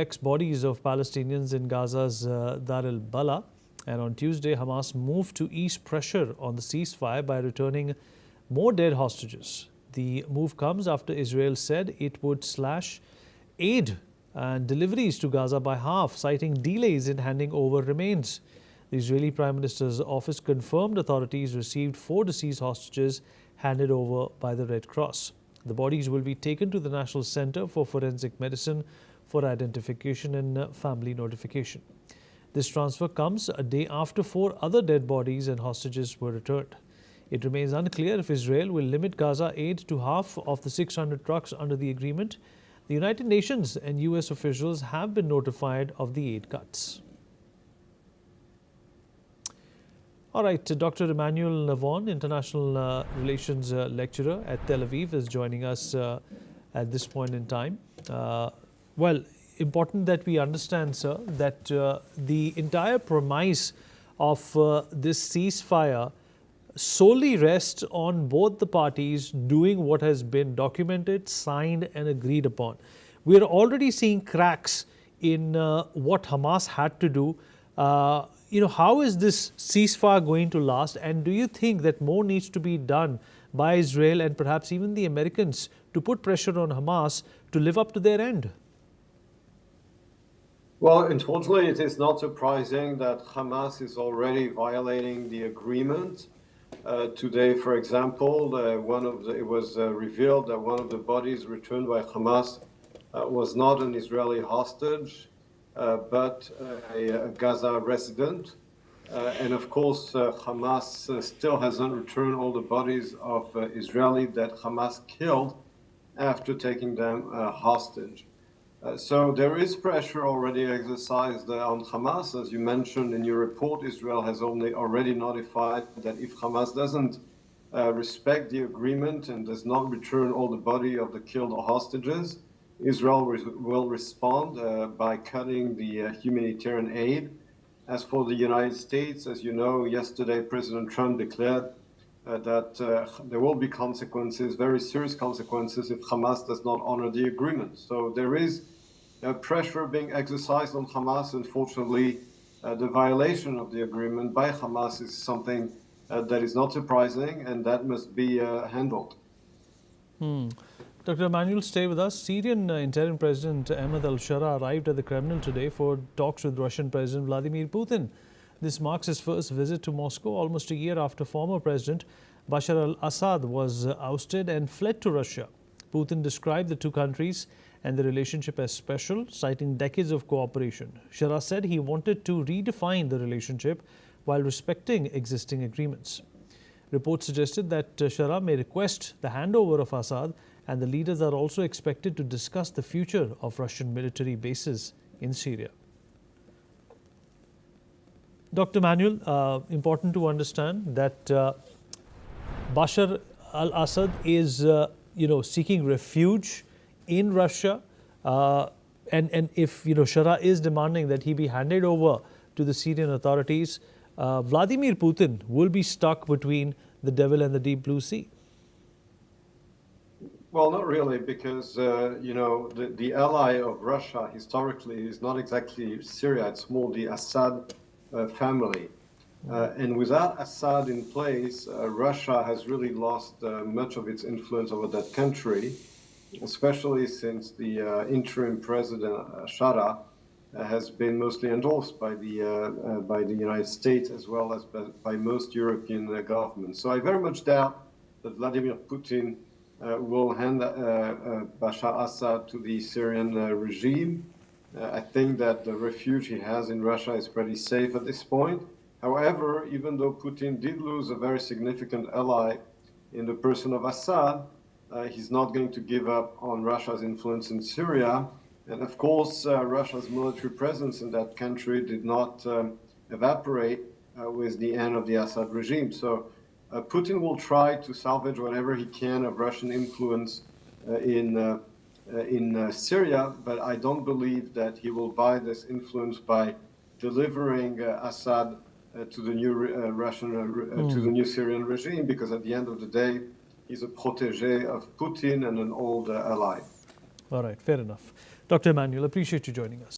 Bodies of Palestinians in Gaza's Deir al-Balah. And on Tuesday, Hamas moved to ease pressure on the ceasefire by returning more dead hostages. The move comes after Israel said it would slash aid and deliveries to Gaza by half, citing delays in handing over remains. The Israeli Prime Minister's office confirmed authorities received 4 deceased hostages handed over by the Red Cross. The bodies will be taken to the National Center for Forensic Medicine for identification and family notification. This transfer comes a day after 4 other dead bodies and hostages were returned. It remains unclear if Israel will limit Gaza aid to half of the 600 trucks under the agreement. The United Nations and US officials have been notified of the aid cuts. All right, Dr. Emmanuel Navon, International Relations Lecturer at Tel Aviv, is joining us at this point in time. Well, important that we understand, sir, that the entire premise of this ceasefire solely rests on both the parties doing what has been documented, signed and agreed upon. We are already seeing cracks in what Hamas had to do. How is this ceasefire going to last? And do you think that more needs to be done by Israel and perhaps even the Americans to put pressure on Hamas to live up to their end? Well, unfortunately, it is not surprising that Hamas is already violating the agreement. Today, for example, it was revealed that one of the bodies returned by Hamas was not an Israeli hostage, but a Gaza resident. And of course, Hamas still hasn't returned all the bodies of Israelis that Hamas killed after taking them hostage. So there is pressure already exercised on Hamas. As you mentioned in your report, Israel has already notified that if Hamas doesn't respect the agreement and does not return all the body of the killed hostages, Israel will respond by cutting the humanitarian aid. As for the United States, as you know, yesterday President Trump declared that there will be consequences, very serious consequences, if Hamas does not honor the agreement. So there is pressure being exercised on Hamas. Unfortunately, the violation of the agreement by Hamas is something that is not surprising, and that must be handled. Dr. Emmanuel, stay with us. Syrian interim President Ahmed al-Shara arrived at the Kremlin today for talks with Russian President Vladimir Putin. This marks his first visit to Moscow almost a year after former President Bashar al-Assad was ousted and fled to Russia. Putin described the two countries and the relationship as special, citing decades of cooperation. Shara said he wanted to redefine the relationship while respecting existing agreements. Reports suggested that Shara may request the handover of Assad, and the leaders are also expected to discuss the future of Russian military bases in Syria. Dr. Manuel, important to understand that Bashar al-Assad is, seeking refuge in Russia, and if Shara is demanding that he be handed over to the Syrian authorities, Vladimir Putin will be stuck between the devil and the deep blue sea. Well, not really, because the ally of Russia historically is not exactly Syria; it's more the Assad family. And without Assad in place, Russia has really lost much of its influence over that country, especially since the interim president Shara has been mostly endorsed by the United States as well as by most European governments. So I very much doubt that Vladimir Putin will hand Bashar Assad to the Syrian regime. I think that the refuge he has in Russia is pretty safe at this point. However, even though Putin did lose a very significant ally in the person of Assad, he's not going to give up on Russia's influence in Syria. And of course, Russia's military presence in that country did not evaporate with the end of the Assad regime. So Putin will try to salvage whatever he can of Russian influence in Syria, but I don't believe that he will buy this influence by delivering Assad to the new to the new Syrian regime, because at the end of the day, he's a protégé of Putin and an old ally. All right, fair enough. Dr. Emmanuel, appreciate you joining us.